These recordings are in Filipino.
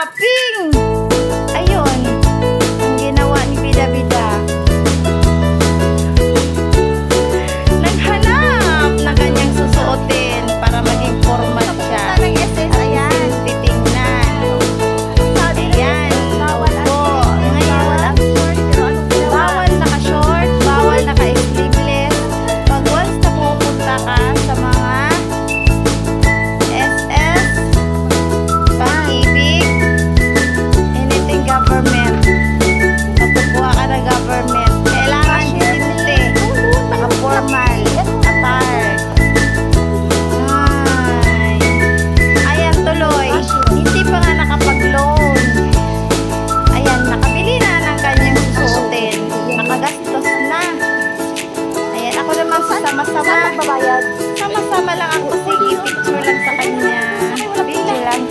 shopping. Ayun, ang ginawa ni Bida-Bida. Naghanap ng kanyang susuotin para maging formal siya. Ayan, titingnan. Ayan, opo. Ngayon, bawal naka-short, bawal naka-sleeveless. Pag once na pupunta ka sa mga SS, Pag-ibig, anything government, magkukuha ka ng government, kailangan simple, naka-formal, attire. Ay, ayan tuloy, hindi pa nga nakapag-loan. Ayan, nakabili na ng kanyang susuotin, nakagastos na. Ayan, ako naman sama-sama, sama-sama lang ako, sige, picture lang sa kanya, video lang.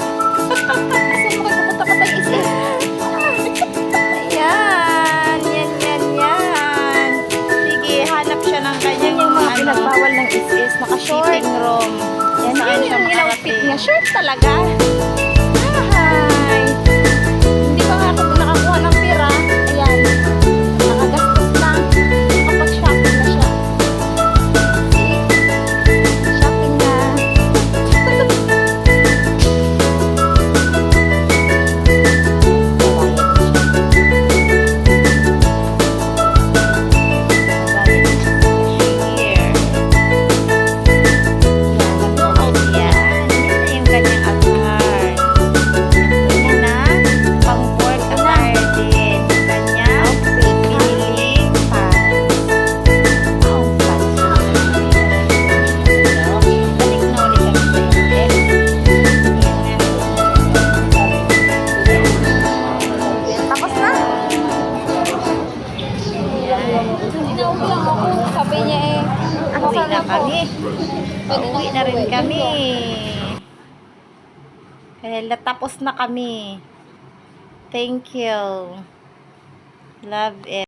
Ayan, yan. Sige, hanap siya ng kanyang mga pinagbawal ng is naka-short. Sitting room. Yan, saan siya makarating. Niya, short talaga. Ay, hindi pa nga ako nakakuha ng pera. Ayan, nakagastos lang. Nakapag-shopping na siya. See? Shopping na. Sabi niya uwi na kami. Uwi na rin kami. Kaya natapos na kami. Thank you. Love it.